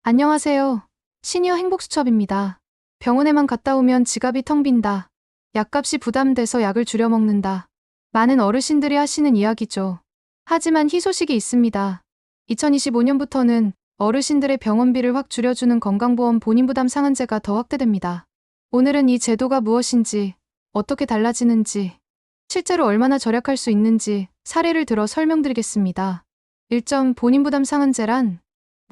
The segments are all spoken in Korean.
안녕하세요. 시니어 행복수첩입니다. 병원에만 갔다 오면 지갑이 텅 빈다. 약값이 부담돼서 약을 줄여 먹는다. 많은 어르신들이 하시는 이야기죠. 하지만 희소식이 있습니다. 2025년부터는 어르신들의 병원비를 확 줄여주는 건강보험 본인부담 상한제가 더 확대됩니다. 오늘은 이 제도가 무엇인지, 어떻게 달라지는지, 실제로 얼마나 절약할 수 있는지 사례를 들어 설명드리겠습니다. 1점 본인부담 상한제란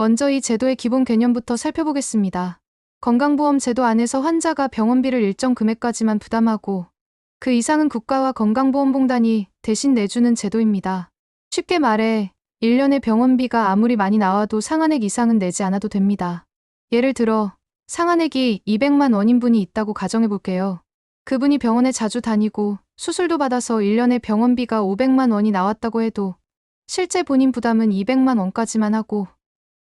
먼저 이 제도의 기본 개념부터 살펴보겠습니다. 건강보험 제도 안에서 환자가 병원비를 일정 금액까지만 부담하고 그 이상은 국가와 건강보험공단이 대신 내주는 제도입니다. 쉽게 말해 1년의 병원비가 아무리 많이 나와도 상한액 이상은 내지 않아도 됩니다. 예를 들어 상한액이 200만 원인 분이 있다고 가정해볼게요. 그분이 병원에 자주 다니고 수술도 받아서 1년에 병원비가 500만 원이 나왔다고 해도 실제 본인 부담은 200만 원까지만 하고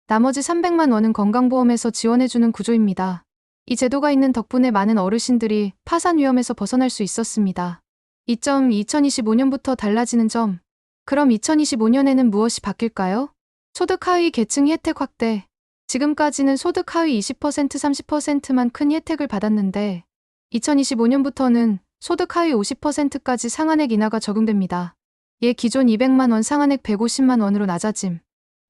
나머지 300만 원은 건강보험에서 지원해주는 구조입니다. 이 제도가 있는 덕분에 많은 어르신들이 파산 위험에서 벗어날 수 있었습니다. 2점 2025년부터 달라지는 점. 그럼 2025년에는 무엇이 바뀔까요? 소득 하위 계층 혜택 확대. 지금까지는 소득 하위 20% 30%만 큰 혜택을 받았는데 2025년부터는 소득 하위 50%까지 상한액 인하가 적용됩니다. 기존 200만 원 상한액 150만 원으로 낮아짐.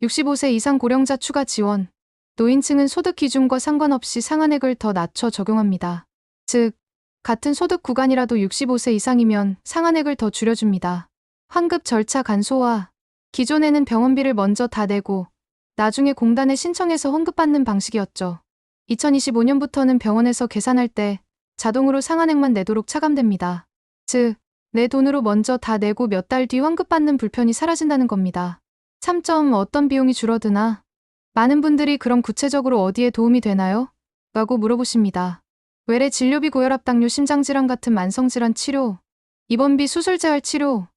65세 이상 고령자 추가 지원. 노인층은 소득 기준과 상관없이 상한액을 더 낮춰 적용합니다. 즉, 같은 소득 구간이라도 65세 이상이면 상한액을 더 줄여줍니다. 환급 절차 간소화. 기존에는 병원비를 먼저 다 내고 나중에 공단에 신청해서 환급받는 방식이었죠. 2025년부터는 병원에서 계산할 때 자동으로 상한액만 내도록 차감됩니다. 즉, 내 돈으로 먼저 다 내고 몇 달 뒤 환급받는 불편이 사라진다는 겁니다. 3점 어떤 비용이 줄어드나? 많은 분들이 그럼 구체적으로 어디에 도움이 되나요? 라고 물어보십니다. 외래 진료비 고혈압 당뇨 심장질환 같은 만성질환 치료, 입원비 수술 재활 치료,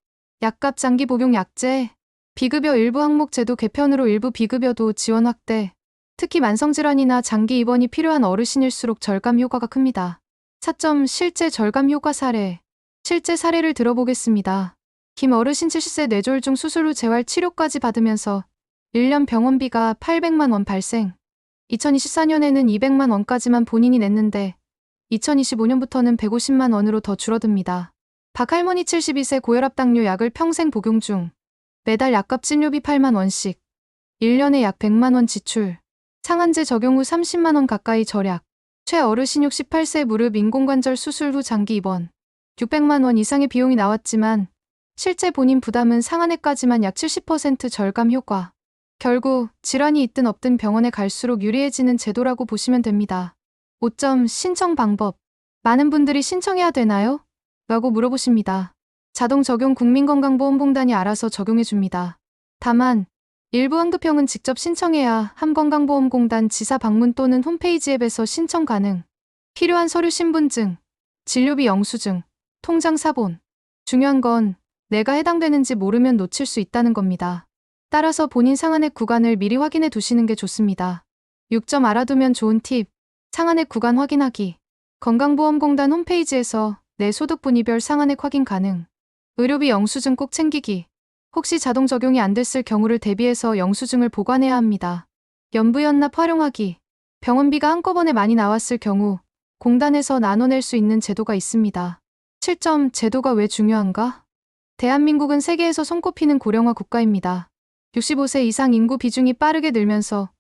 약값 장기 복용 약제, 비급여 일부 항목 제도 개편으로 일부 비급여도 지원 확대, 특히 만성질환이나 장기 입원이 필요한 어르신일수록 절감 효과가 큽니다. 4점 실제 절감 효과 사례. 실제 사례를 들어보겠습니다. 김 어르신 70세 뇌졸중 수술 후 재활 치료까지 받으면서 1년 병원비가 800만 원 발생. 2024년에는 200만 원까지만 본인이 냈는데 2025년부터는 150만 원으로 더 줄어듭니다. 박할머니 72세 고혈압 당뇨 약을 평생 복용 중. 매달 약값 진료비 8만 원씩. 1년에 약 100만 원 지출. 상한제 적용 후 30만 원 가까이 절약. 최 어르신 68세 무릎 인공관절 수술 후 장기 입원. 600만 원 이상의 비용이 나왔지만 실제 본인 부담은 상한액까지만 약 70% 절감 효과. 결국 질환이 있든 없든 병원에 갈수록 유리해지는 제도라고 보시면 됩니다. 5점 신청 방법. 많은 분들이 신청해야 되나요? 라고 물어보십니다. 자동 적용 국민건강보험공단이 알아서 적용해줍니다. 다만 일부 환급형은 직접 신청해야 함건강보험공단 지사 방문 또는 홈페이지 앱에서 신청 가능. 필요한 서류 신분증, 진료비 영수증, 통장 사본. 중요한 건 내가 해당되는지 모르면 놓칠 수 있다는 겁니다. 따라서 본인 상한액 구간을 미리 확인해 두시는 게 좋습니다. 6점 알아두면 좋은 팁. 상한액 구간 확인하기. 건강보험공단 홈페이지에서 내 소득 분위별 상한액 확인 가능. 의료비 영수증 꼭 챙기기. 혹시 자동 적용이 안 됐을 경우를 대비해서 영수증을 보관해야 합니다. 연부연납 활용하기. 병원비가 한꺼번에 많이 나왔을 경우 공단에서 나눠낼 수 있는 제도가 있습니다. 7점 제도가 왜 중요한가? 대한민국은 세계에서 손꼽히는 고령화 국가입니다. 65세 이상 인구 비중이 빠르게 늘면서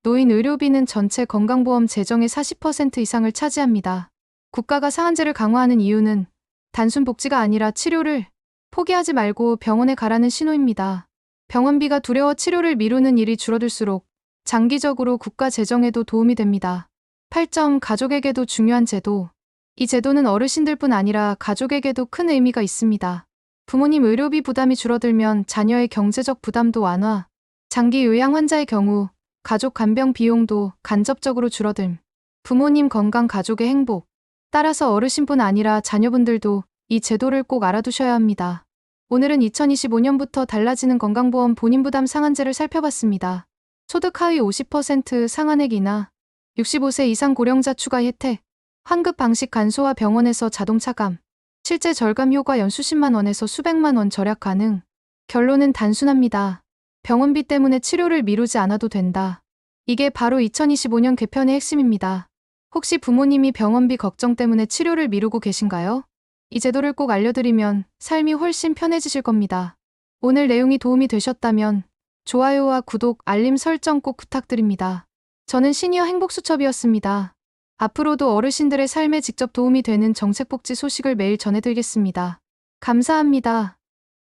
노인 의료비는 전체 건강보험 재정의 40% 이상을 차지합니다. 국가가 상한제를 강화하는 이유는 단순 복지가 아니라 치료를 포기하지 말고 병원에 가라는 신호입니다. 병원비가 두려워 치료를 미루는 일이 줄어들수록 장기적으로 국가 재정에도 도움이 됩니다. 8점 가족에게도 중요한 제도. 이 제도는 어르신들뿐 아니라 가족에게도 큰 의미가 있습니다. 부모님 의료비 부담이 줄어들면 자녀의 경제적 부담도 완화. 장기 요양 환자의 경우 가족 간병 비용도 간접적으로 줄어듦. 부모님 건강 가족의 행복. 따라서 어르신뿐 아니라 자녀분들도 이 제도를 꼭 알아두셔야 합니다. 오늘은 2025년부터 달라지는 건강보험 본인부담 상한제를 살펴봤습니다. 소득 하위 50% 상한액 인하, 65세 이상 고령자 추가 혜택, 환급 방식 간소화 병원에서 자동 차감, 실제 절감 효과 연 수십만 원에서 수백만 원 절약 가능. 결론은 단순합니다. 병원비 때문에 치료를 미루지 않아도 된다. 이게 바로 2025년 개편의 핵심입니다. 혹시 부모님이 병원비 걱정 때문에 치료를 미루고 계신가요? 이 제도를 꼭 알려드리면 삶이 훨씬 편해지실 겁니다. 오늘 내용이 도움이 되셨다면 좋아요와 구독, 알림 설정 꼭 부탁드립니다. 저는 시니어 행복수첩이었습니다. 앞으로도 어르신들의 삶에 직접 도움이 되는 정책복지 소식을 매일 전해드리겠습니다. 감사합니다.